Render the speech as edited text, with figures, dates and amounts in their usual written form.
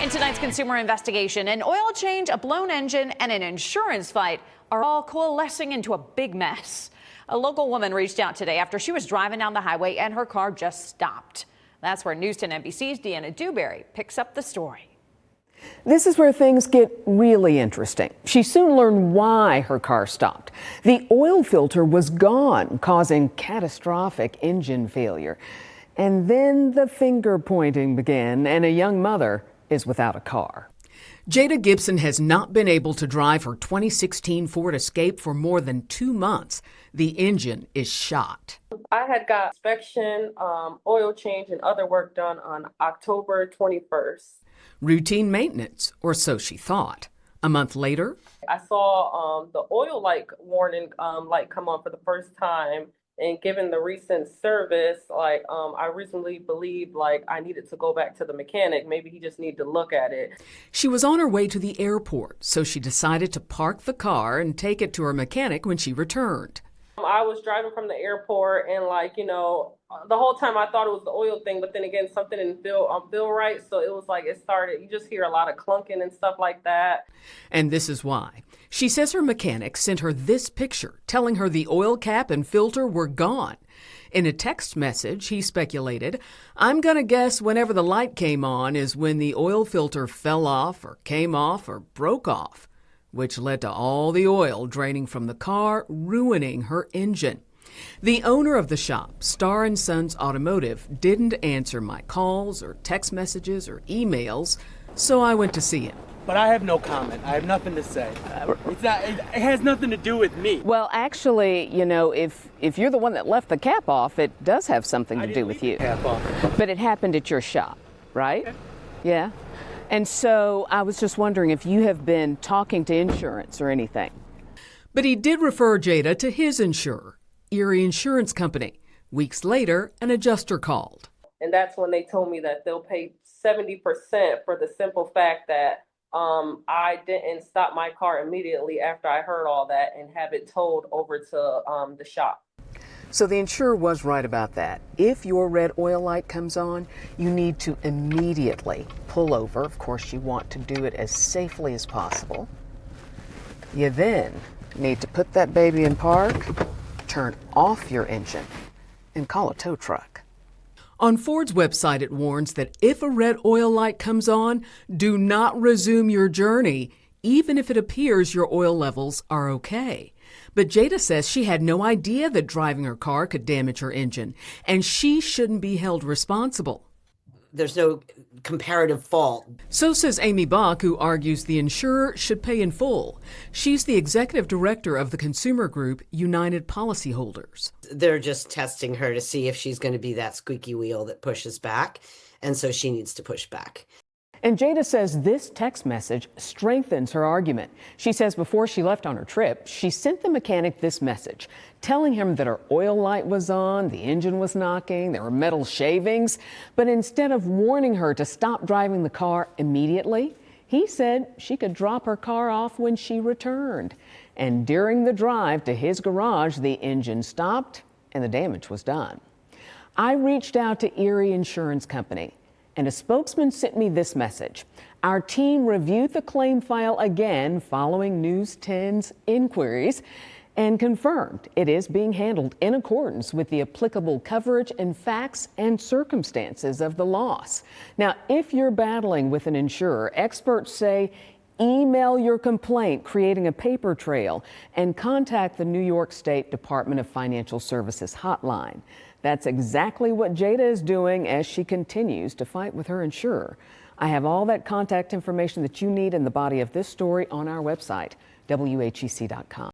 In tonight's consumer investigation, an oil change, a blown engine, and an insurance fight are all coalescing into a big mess. A local woman reached out today after she was driving down the highway and her car just stopped. That's where News 10 NBC's Deanna Dewberry picks up the story. This is where things get really interesting. She soon learned why her car stopped. The oil filter was gone, causing catastrophic engine failure. And then the finger pointing began, and a young mother is without a car. Jada Gibson has not been able to drive her 2016 Ford Escape for more than 2 months. The engine is shot. I had got inspection, oil change, and other work done on October 21st. Routine maintenance, or so she thought. A month later, I saw the oil light warning light come on for the first time. And given the recent service, I reasonably believed I needed to go back to the mechanic. Maybe he just needed to look at it. She was on her way to the airport, so she decided to park the car and take it to her mechanic when she returned. I was driving from the airport and the whole time I thought it was the oil thing, but then again, something didn't feel right. So it was it started, you just hear a lot of clunking and stuff like that. And this is why. She says her mechanic sent her this picture telling her the oil cap and filter were gone. In a text message, he speculated, "I'm going to guess whenever the light came on is when the oil filter fell off or came off or broke off," which led to all the oil draining from the car, ruining her engine. The owner of the shop, Star & Sons Automotive, didn't answer my calls or text messages or emails, so I went to see him. But I have no comment. I have nothing to say. It has nothing to do with me. Well, actually, if you're the one that left the cap off, it does have something to do with you. Cap off. But it happened at your shop, right? Okay. Yeah. And so I was just wondering if you have been talking to insurance or anything. But he did refer Jada to his insurer, Erie Insurance Company. Weeks later, an adjuster called. And that's when they told me that they'll pay 70% for the simple fact that I didn't stop my car immediately after I heard all that and have it towed over to the shop. So the insurer was right about that. If your red oil light comes on, you need to immediately pull over. Of course, you want to do it as safely as possible. You then need to put that baby in park, turn off your engine, and call a tow truck. On Ford's website, it warns that if a red oil light comes on, do not resume your journey, even if it appears your oil levels are okay. But Jada says she had no idea that driving her car could damage her engine, and she shouldn't be held responsible. There's no comparative fault. So says Amy Bach, who argues the insurer should pay in full. She's the executive director of the consumer group United Policyholders. They're just testing her to see if she's going to be that squeaky wheel that pushes back, and so she needs to push back. And Jada says this text message strengthens her argument. She says before she left on her trip, she sent the mechanic this message, telling him that her oil light was on, the engine was knocking, there were metal shavings. But instead of warning her to stop driving the car immediately, he said she could drop her car off when she returned. And during the drive to his garage, the engine stopped and the damage was done. I reached out to Erie Insurance Company, and a spokesman sent me this message. Our team reviewed the claim file again following News 10's inquiries and confirmed it is being handled in accordance with the applicable coverage and facts and circumstances of the loss. Now, if you're battling with an insurer, experts say email your complaint, creating a paper trail, and contact the New York State Department of Financial Services hotline. That's exactly what Jada is doing as she continues to fight with her insurer. I have all that contact information that you need in the body of this story on our website, WHEC.com.